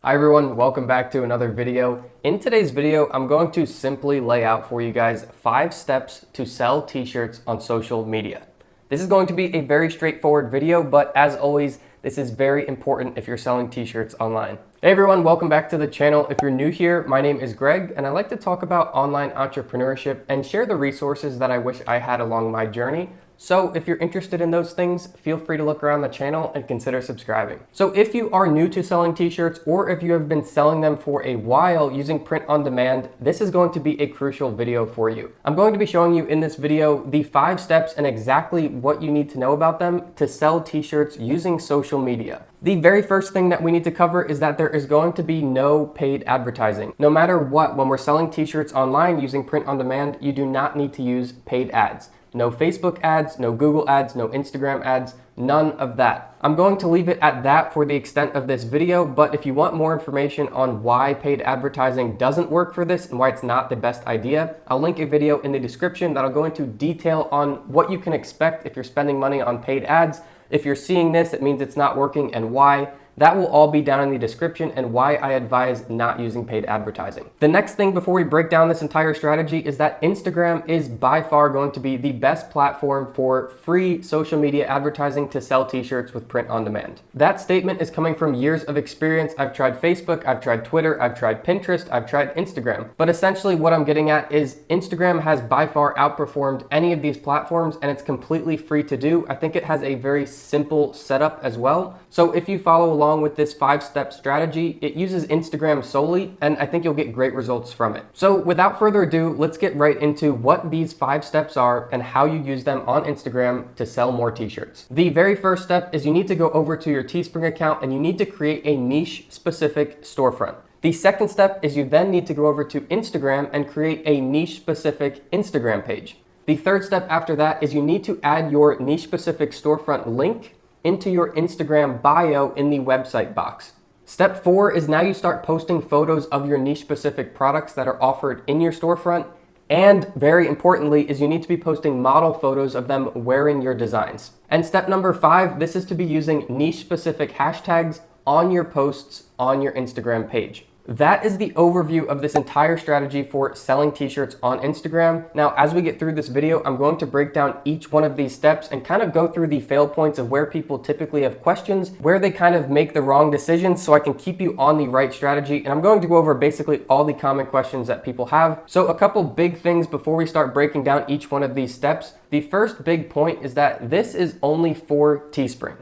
Hi everyone, welcome back to another video. In today's video, I'm going to simply lay out for you guys 5 steps to sell t-shirts on social media. This is going to be a very straightforward video, but as always, this is very important if you're selling t-shirts online. Hey everyone, welcome back to the channel. If you're new here, my name is Greg, and I like to talk about online entrepreneurship and share the resources that I wish I had along my journey. So if you're interested in those things, feel free to look around the channel and consider subscribing. So if you are new to selling t-shirts, or if you have been selling them for a while using print on demand, this is going to be a crucial video for you. I'm going to be showing you in this video the 5 steps and exactly what you need to know about them to sell t-shirts using social media. The very first thing that we need to cover is that there is going to be no paid advertising. No matter what, when we're selling t-shirts online using print on demand, you do not need to use paid ads. No Facebook ads, no Google ads, no Instagram ads, none of that. I'm going to leave it at that for the extent of this video, but if you want more information on why paid advertising doesn't work for this and why it's not the best idea, I'll link a video in the description that'll go into detail on what you can expect if you're spending money on paid ads. If you're seeing this, it means it's not working and why. That will all be down in the description and why I advise not using paid advertising. The next thing before we break down this entire strategy is that Instagram is by far going to be the best platform for free social media advertising to sell t-shirts with print on demand. That statement is coming from years of experience. I've tried Facebook, I've tried Twitter, I've tried Pinterest, I've tried Instagram. But essentially what I'm getting at is Instagram has by far outperformed any of these platforms, and it's completely free to do. I think it has a very simple setup as well. So if you follow along with this 5-step strategy, it uses Instagram solely, and I think you'll get great results from it. So without further ado, let's get right into what these 5 steps are and how you use them on Instagram to sell more t-shirts. The very first step is you need to go over to your Teespring account and you need to create a niche specific storefront. The second step is you then need to go over to Instagram and create a niche specific Instagram page. The third step after that is you need to add your niche specific storefront link into your Instagram bio in the website box. Step 4 is now you start posting photos of your niche specific products that are offered in your storefront. And very importantly is you need to be posting model photos of them wearing your designs. And step number 5, this is to be using niche specific hashtags on your posts on your Instagram page. That is the overview of this entire strategy for selling t-shirts on Instagram. Now, as we get through this video, I'm going to break down each one of these steps and kind of go through the fail points of where people typically have questions, where they kind of make the wrong decisions, so I can keep you on the right strategy. And I'm going to go over basically all the common questions that people have. So a couple big things before we start breaking down each one of these steps. The first big point is that this is only for Teespring.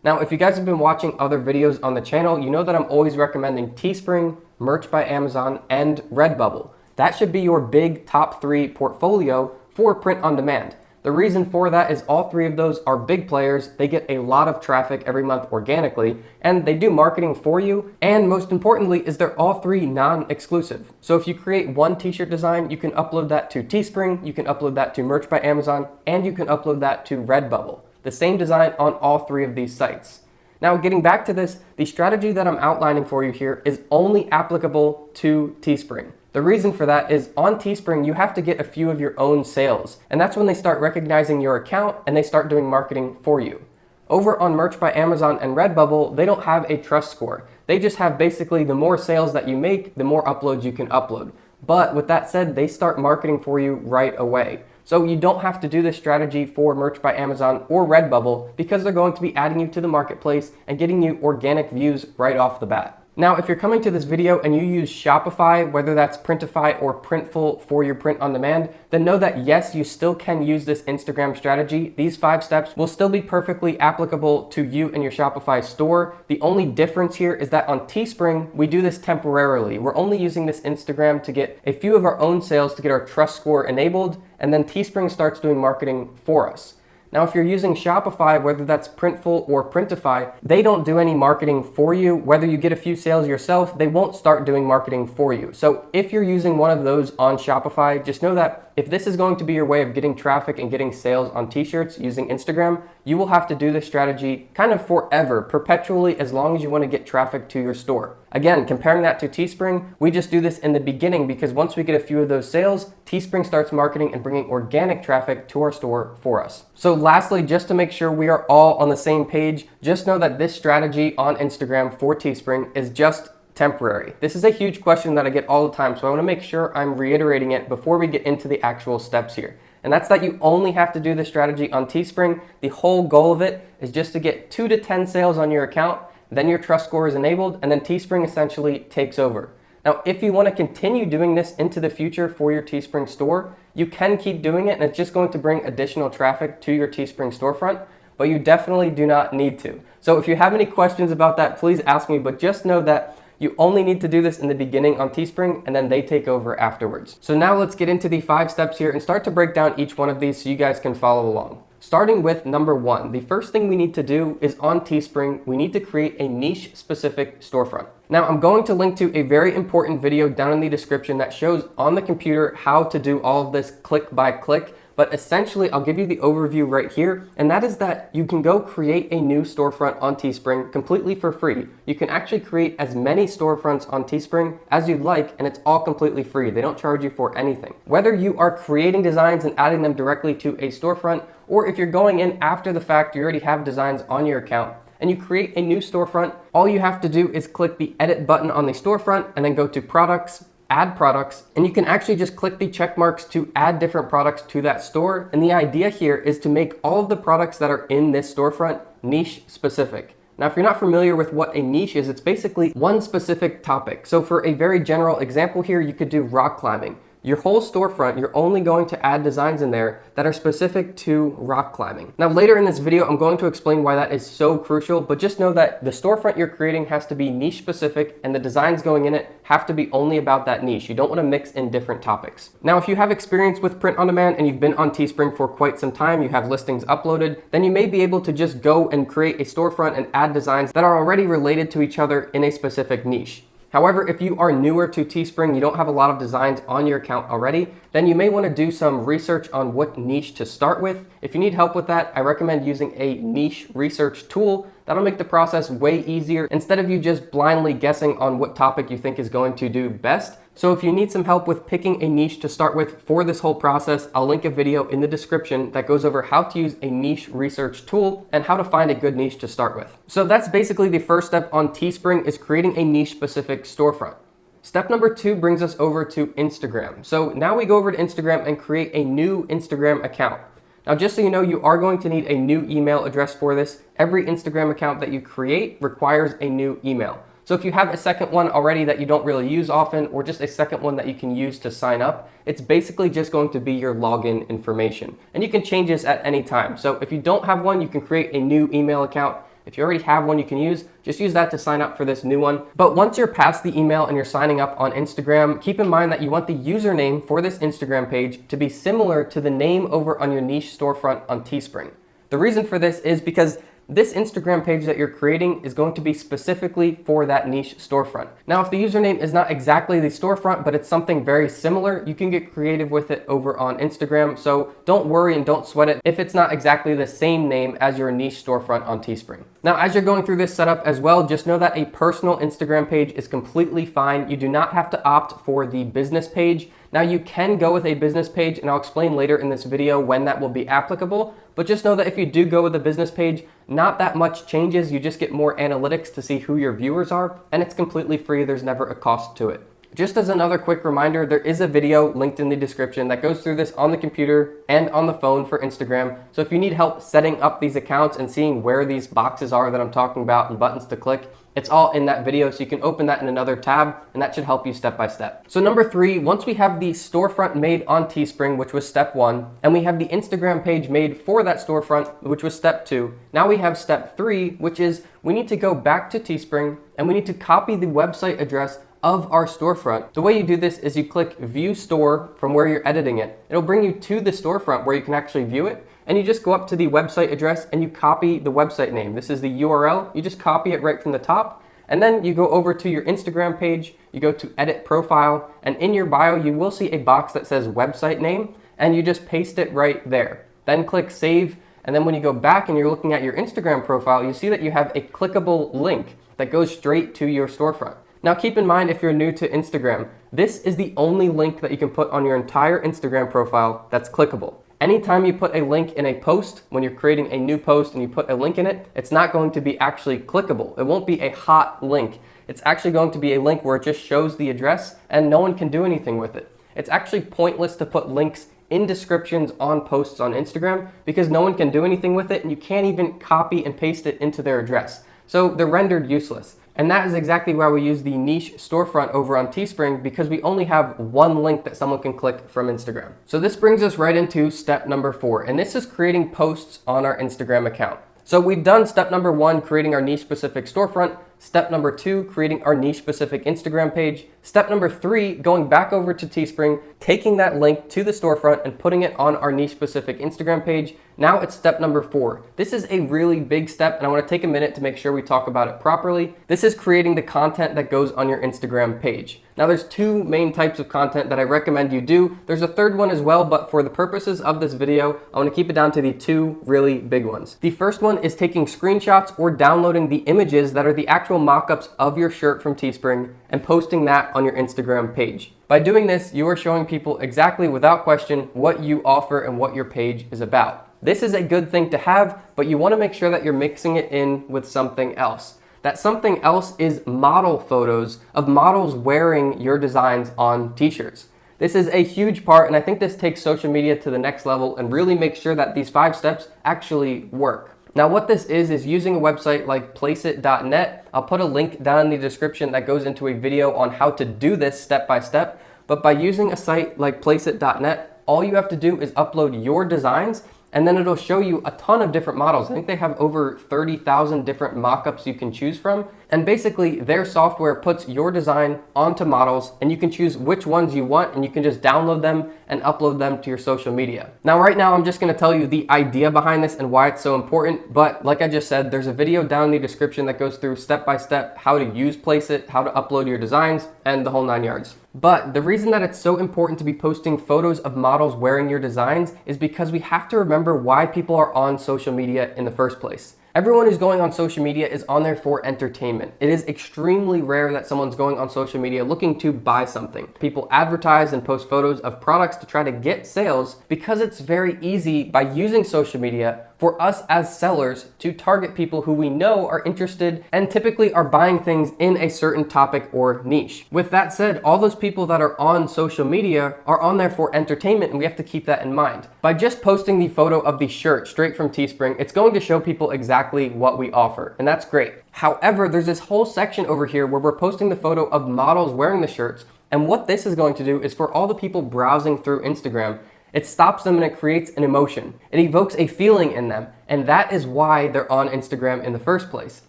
Now, if you guys have been watching other videos on the channel, you know that I'm always recommending Teespring, Merch by Amazon, and Redbubble. That should be your big top 3 portfolio for print on demand. The reason for that is all 3 of those are big players. They get a lot of traffic every month organically, and they do marketing for you. And most importantly is they're all 3 non-exclusive. So if you create one t-shirt design, you can upload that to Teespring, you can upload that to Merch by Amazon, and you can upload that to Redbubble. The same design on all 3 of these sites. Now, getting back to this, the strategy that I'm outlining for you here is only applicable to Teespring. The reason for that is on Teespring, you have to get a few of your own sales, and that's when they start recognizing your account and they start doing marketing for you. Over on Merch by Amazon and Redbubble, they don't have a trust score. They just have basically the more sales that you make, the more uploads you can upload. But with that said, they start marketing for you right away. So you don't have to do this strategy for Merch by Amazon or Redbubble because they're going to be adding you to the marketplace and getting you organic views right off the bat. Now, if you're coming to this video and you use Shopify, whether that's Printify or Printful for your print on demand, then know that yes, you still can use this Instagram strategy. These 5 steps will still be perfectly applicable to you and your Shopify store. The only difference here is that on Teespring, we do this temporarily. We're only using this Instagram to get a few of our own sales to get our trust score enabled, and then Teespring starts doing marketing for us. Now, if you're using Shopify, whether that's Printful or Printify, they don't do any marketing for you. Whether you get a few sales yourself, they won't start doing marketing for you. So if you're using one of those on Shopify, just know that if this is going to be your way of getting traffic and getting sales on t-shirts using Instagram, you will have to do this strategy kind of forever, perpetually, as long as you want to get traffic to your store. Again, comparing that to Teespring, we just do this in the beginning because once we get a few of those sales, Teespring starts marketing and bringing organic traffic to our store for us. So lastly, just to make sure we are all on the same page, just know that this strategy on Instagram for Teespring is just temporary? This is a huge question that I get all the time, so I want to make sure I'm reiterating it before we get into the actual steps here. And that's that you only have to do this strategy on Teespring. The whole goal of it is just to get 2 to 10 sales on your account, then your trust score is enabled, and then Teespring essentially takes over. Now, if you want to continue doing this into the future for your Teespring store, you can keep doing it, and it's just going to bring additional traffic to your Teespring storefront, but you definitely do not need to. So if you have any questions about that, please ask me, but just know that you only need to do this in the beginning on Teespring, and then they take over afterwards. So now let's get into the 5 steps here and start to break down each one of these so you guys can follow along. Starting with number 1, the first thing we need to do is on Teespring, we need to create a niche specific storefront. Now I'm going to link to a very important video down in the description that shows on the computer how to do all of this click by click. But essentially, I'll give you the overview right here, and that is that you can go create a new storefront on Teespring completely for free. You can actually create as many storefronts on Teespring as you'd like, and it's all completely free. They don't charge you for anything. Whether you are creating designs and adding them directly to a storefront, or if you're going in after the fact, you already have designs on your account, and you create a new storefront, all you have to do is click the edit button on the storefront and then go to products, add products, and you can actually just click the check marks to add different products to that store. And the idea here is to make all of the products that are in this storefront niche specific. Now, if you're not familiar with what a niche is, it's basically one specific topic. So for a very general example here, you could do rock climbing. Your whole storefront, you're only going to add designs in there that are specific to rock climbing. Now, later in this video, I'm going to explain why that is so crucial, but just know that the storefront you're creating has to be niche specific, and the designs going in it have to be only about that niche. You don't want to mix in different topics. Now, if you have experience with print on demand and you've been on Teespring for quite some time, you have listings uploaded, then you may be able to just go and create a storefront and add designs that are already related to each other in a specific niche. However, if you are newer to Teespring, you don't have a lot of designs on your account already, then you may want to do some research on what niche to start with. If you need help with that, I recommend using a niche research tool. That'll make the process way easier instead of you just blindly guessing on what topic you think is going to do best. So if you need some help with picking a niche to start with for this whole process, I'll link a video in the description that goes over how to use a niche research tool and how to find a good niche to start with. So that's basically the first step on Teespring, is creating a niche specific storefront. Step number 2 brings us over to Instagram. So now we go over to Instagram and create a new Instagram account. Now, just so you know, you are going to need a new email address for this. Every Instagram account that you create requires a new email. So if you have a second one already that you don't really use often, or just a second one that you can use to sign up, it's basically just going to be your login information. And you can change this at any time. So if you don't have one, you can create a new email account. If you already have one you can use, just use that to sign up for this new one. But once you're past the email and you're signing up on Instagram, keep in mind that you want the username for this Instagram page to be similar to the name over on your niche storefront on Teespring. The reason for this is because this Instagram page that you're creating is going to be specifically for that niche storefront. Now, if the username is not exactly the storefront, but it's something very similar, you can get creative with it over on Instagram. So don't worry and don't sweat it if it's not exactly the same name as your niche storefront on Teespring. Now, as you're going through this setup as well, just know that a personal Instagram page is completely fine. You do not have to opt for the business page. Now, you can go with a business page, and I'll explain later in this video when that will be applicable. But just know that if you do go with a business page, not that much changes. You just get more analytics to see who your viewers are, and it's completely free. There's never a cost to it. Just as another quick reminder, there is a video linked in the description that goes through this on the computer and on the phone for Instagram. So if you need help setting up these accounts and seeing where these boxes are that I'm talking about and buttons to click, it's all in that video, so you can open that in another tab, and that should help you step by step. So number 3, once we have the storefront made on Teespring, which was step 1, and we have the Instagram page made for that storefront, which was step 2, now we have step 3, which is we need to go back to Teespring and we need to copy the website address of our storefront. The way you do this is you click View Store from where you're editing it. It'll bring you to the storefront where you can actually view it, and you just go up to the website address and you copy the website name. This is the URL. You just copy it right from the top, and then you go over to your Instagram page, you go to Edit Profile, and in your bio you will see a box that says website name, and you just paste it right there. Then click Save, and then when you go back and you're looking at your Instagram profile, you see that you have a clickable link that goes straight to your storefront. Now keep in mind, if you're new to Instagram, this is the only link that you can put on your entire Instagram profile that's clickable. Anytime you put a link in a post, when you're creating a new post and you put a link in it, it's not going to be actually clickable. It won't be a hot link. it's actually going to be a link where it just shows the address and no one can do anything with it. It's actually pointless to put links in descriptions on posts on Instagram because no one can do anything with it and you can't even copy and paste it into their address. So they're rendered useless. And that is exactly why we use the niche storefront over on Teespring, because we only have one link that someone can click from Instagram. So this brings us right into step number 4, and this is creating posts on our Instagram account. So we've done step number 1, creating our niche specific storefront. Step number 2, creating our niche specific Instagram page. Step number 3, going back over to Teespring, taking that link to the storefront and putting it on our niche specific Instagram page. Now it's step number 4. This is a really big step and I want to take a minute to make sure we talk about it properly. This is creating the content that goes on your Instagram page. Now there's 2 main types of content that I recommend you do. There's a third one as well, but for the purposes of this video, I want to keep it down to the 2 really big ones. The first one is taking screenshots or downloading the images that are the actual mock-ups of your shirt from Teespring and posting that on your Instagram page. By doing this, you are showing people exactly without question what you offer and what your page is about. This is a good thing to have, but you want to make sure that you're mixing it in with something else. That something else is model photos of models wearing your designs on t-shirts. This is a huge part, and I think this takes social media to the next level and really makes sure that these 5 steps actually work. Now what this is using a website like Placeit.net. I'll put a link down in the description that goes into a video on how to do this step by step. But by using a site like Placeit.net, all you have to do is upload your designs and then it'll show you a ton of different models. I think they have over 30,000 different mockups you can choose from. And basically their software puts your design onto models and you can choose which ones you want and you can just download them and upload them to your social media. Now right now I'm just gonna tell you the idea behind this and why it's so important, but like I just said, there's a video down in the description that goes through step by step how to use Placeit, how to upload your designs, and the whole 9 yards. But the reason that it's so important to be posting photos of models wearing your designs is because we have to remember why people are on social media in the first place. Everyone who's going on social media is on there for entertainment. It is extremely rare that someone's going on social media looking to buy something. People advertise and post photos of products to try to get sales because it's very easy by using social media for us as sellers to target people who we know are interested and typically are buying things in a certain topic or niche. With that said, all those people that are on social media are on there for entertainment and we have to keep that in mind. By just posting the photo of the shirt straight from Teespring, it's going to show people exactly what we offer, and that's great. However, there's this whole section over here where we're posting the photo of models wearing the shirts, and what this is going to do is for all the people browsing through Instagram, it stops them and it creates an emotion. It evokes a feeling in them, and that is why they're on Instagram in the first place.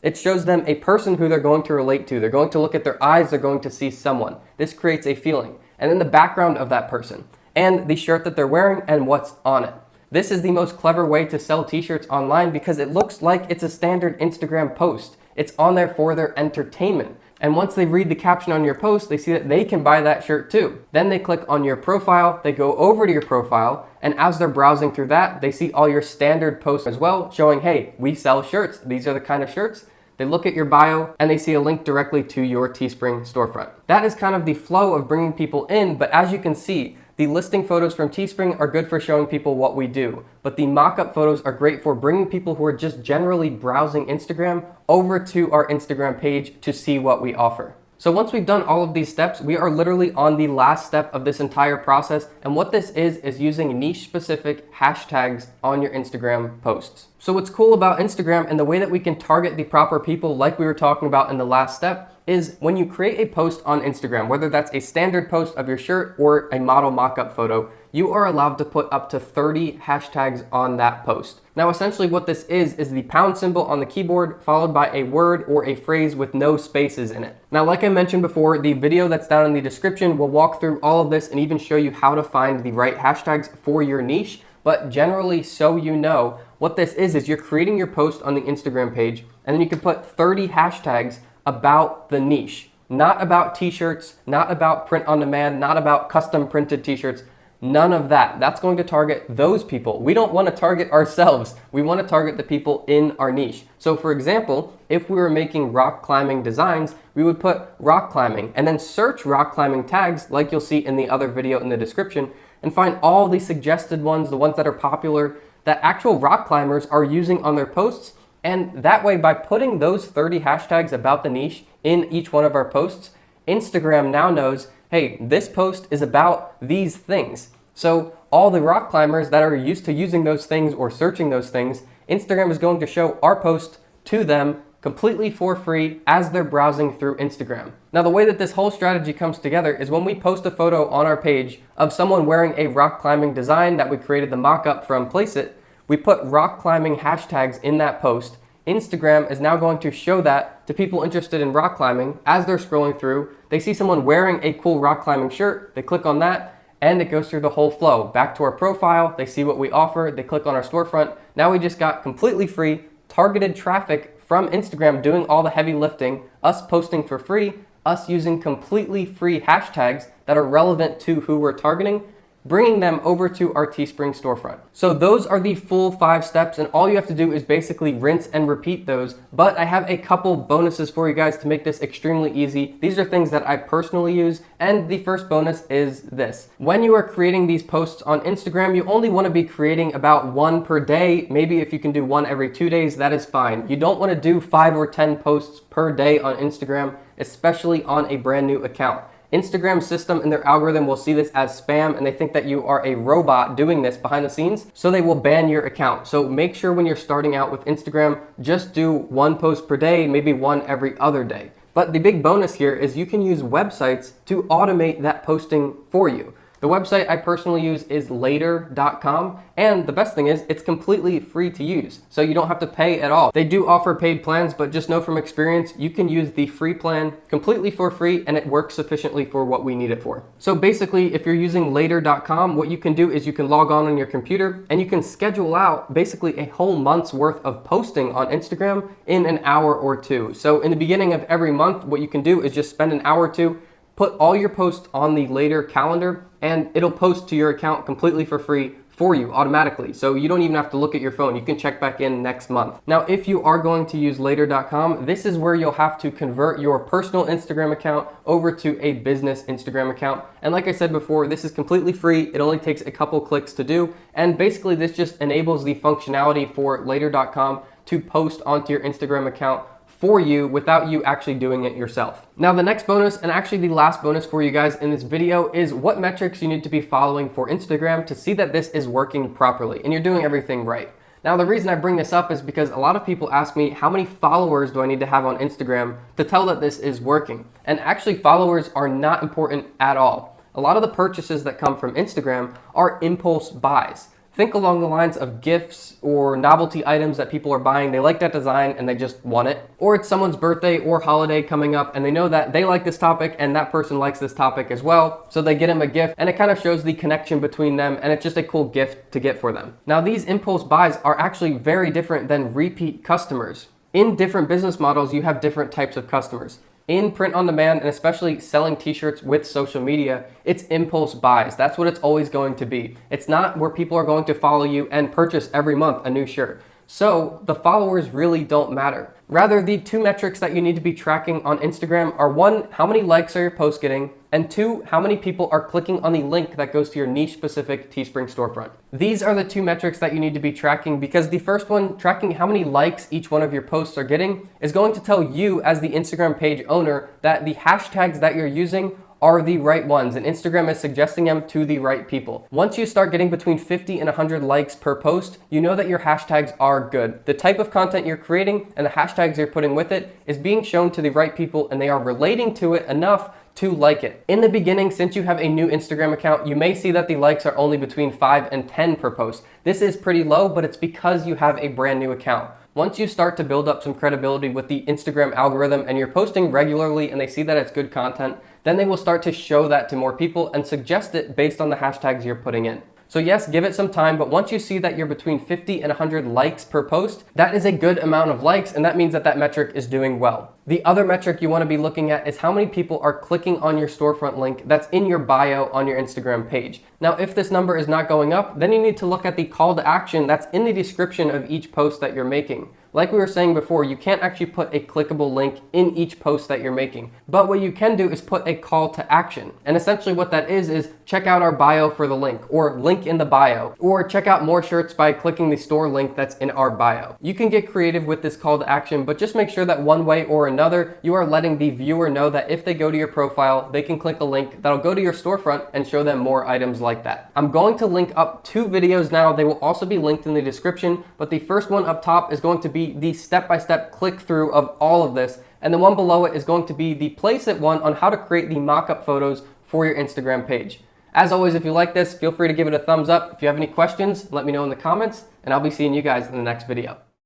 It shows them a person who they're going to relate to. They're going to look at their eyes, they're going to see someone. This creates a feeling. And then the background of that person, and the shirt that they're wearing, and what's on it. This is the most clever way to sell t-shirts online because it looks like it's a standard Instagram post. It's on there for their entertainment. And once they read the caption on your post, they see that they can buy that shirt too. Then they click on your profile, they go over to your profile, and as they're browsing through that, they see all your standard posts as well, showing, hey, we sell shirts. These are the kind of shirts. They look at your bio and they see a link directly to your Teespring storefront. That is kind of the flow of bringing people in, but as you can see, the listing photos from Teespring are good for showing people what we do, but the mock-up photos are great for bringing people who are just generally browsing Instagram over to our Instagram page to see what we offer. So once we've done all of these steps, we are literally on the last step of this entire process, and what this is using niche-specific hashtags on your Instagram posts. So what's cool about Instagram and the way that we can target the proper people like we were talking about in the last step is when you create a post on Instagram, whether that's a standard post of your shirt or a model mock-up photo, you are allowed to put up to 30 hashtags on that post. Now essentially what this is the pound symbol on the keyboard followed by a word or a phrase with no spaces in it. Now like I mentioned before, the video that's down in the description will walk through all of this and even show you how to find the right hashtags for your niche. But generally, so you know, what this is you're creating your post on the Instagram page and then you can put 30 hashtags about the niche. Not about t-shirts, not about print on demand, not about custom printed t-shirts, none of that. That's going to target those people. We don't want to target ourselves. We want to target the people in our niche. So for example, if we were making rock climbing designs, we would put rock climbing and then search rock climbing tags like you'll see in the other video in the description and find all the suggested ones, the ones that are popular, that actual rock climbers are using on their posts. And that way, by putting those 30 hashtags about the niche in each one of our posts, Instagram now knows, hey, this post is about these things. So all the rock climbers that are used to using those things or searching those things, Instagram is going to show our post to them completely for free as they're browsing through Instagram. Now, the way that this whole strategy comes together is when we post a photo on our page of someone wearing a rock climbing design that we created the mock-up from Placeit, we put rock climbing hashtags in that post. Instagram is now going to show that to people interested in rock climbing. As they're scrolling through, they see someone wearing a cool rock climbing shirt, they click on that, and it goes through the whole flow. Back to our profile, they see what we offer, they click on our storefront. Now we just got completely free, targeted traffic from Instagram doing all the heavy lifting, us posting for free, us using completely free hashtags that are relevant to who we're targeting, bringing them over to our Teespring storefront. So those are the full 5 steps, and all you have to do is basically rinse and repeat those. But I have a couple bonuses for you guys to make this extremely easy. These are things that I personally use, and the first bonus is this. When you are creating these posts on Instagram, you only want to be creating about 1 per day. Maybe if you can do 1 every 2 days, that is fine. You don't want to do 5 or 10 posts per day on Instagram, especially on a brand new account. Instagram's system and their algorithm will see this as spam, and they think that you are a robot doing this behind the scenes, so they will ban your account. So make sure when you're starting out with Instagram, just do 1 post per day, maybe 1 every other day. But the big bonus here is you can use websites to automate that posting for you. The website I personally use is later.com, and the best thing is it's completely free to use, so you don't have to pay at all. They do offer paid plans, but just know from experience, you can use the free plan completely for free, and it works sufficiently for what we need it for. So basically, if you're using later.com, what you can do is you can log on your computer, and you can schedule out basically a whole month's worth of posting on Instagram in an hour or 2. So in the beginning of every month, what you can do is just spend an hour or 2, put all your posts on the Later calendar, and it'll post to your account completely for free for you automatically. So you don't even have to look at your phone. You can check back in next month. Now, if you are going to use later.com, this is where you'll have to convert your personal Instagram account over to a business Instagram account. And like I said before, this is completely free. It only takes a couple clicks to do. And basically this just enables the functionality for later.com to post onto your Instagram account for you without you actually doing it yourself. Now, the next bonus, and actually the last bonus for you guys in this video, is what metrics you need to be following for Instagram to see that this is working properly and you're doing everything right. Now, the reason I bring this up is because a lot of people ask me, how many followers do I need to have on Instagram to tell that this is working? And actually, followers are not important at all. A lot of the purchases that come from Instagram are impulse buys. Think along the lines of gifts or novelty items that people are buying. They like that design and they just want it. Or it's someone's birthday or holiday coming up and they know that they like this topic and that person likes this topic as well. So they get them a gift, and it kind of shows the connection between them, and it's just a cool gift to get for them. Now, these impulse buys are actually very different than repeat customers. In different business models, you have different types of customers. In print on demand, and especially selling t-shirts with social media, it's impulse buys. That's what it's always going to be. It's not where people are going to follow you and purchase every month a new shirt. So the followers really don't matter. Rather, the 2 metrics that you need to be tracking on Instagram are 1, how many likes are your posts getting? And 2, how many people are clicking on the link that goes to your niche specific Teespring storefront. These are the 2 metrics that you need to be tracking, because the first one, tracking how many likes each one of your posts are getting, is going to tell you as the Instagram page owner that the hashtags that you're using are the right ones, and Instagram is suggesting them to the right people. Once you start getting between 50 and 100 likes per post, you know that your hashtags are good. The type of content you're creating and the hashtags you're putting with it is being shown to the right people, and they are relating to it enough to like it. In the beginning, since you have a new Instagram account, you may see that the likes are only between 5 and 10 per post. This is pretty low, but it's because you have a brand new account. Once you start to build up some credibility with the Instagram algorithm and you're posting regularly and they see that it's good content, then they will start to show that to more people and suggest it based on the hashtags you're putting in. So yes, give it some time, but once you see that you're between 50 and 100 likes per post, that is a good amount of likes, and that means that that metric is doing well. The other metric you want to be looking at is how many people are clicking on your storefront link that's in your bio on your Instagram page. Now, if this number is not going up, then you need to look at the call to action that's in the description of each post that you're making. Like we were saying before, you can't actually put a clickable link in each post that you're making. But what you can do is put a call to action. And essentially what that is check out our bio for the link, or link in the bio, or check out more shirts by clicking the store link that's in our bio. You can get creative with this call to action, but just make sure that one way or another, you are letting the viewer know that if they go to your profile, they can click a link that'll go to your storefront and show them more items like that. I'm going to link up 2 videos now. They will also be linked in the description, but the first one up top is going to be the step-by-step click-through of all of this, and the one below it is going to be the Placeit one on how to create the mock-up photos for your Instagram page. As always, if you like this, feel free to give it a thumbs up. If you have any questions, let me know in the comments, and I'll be seeing you guys in the next video.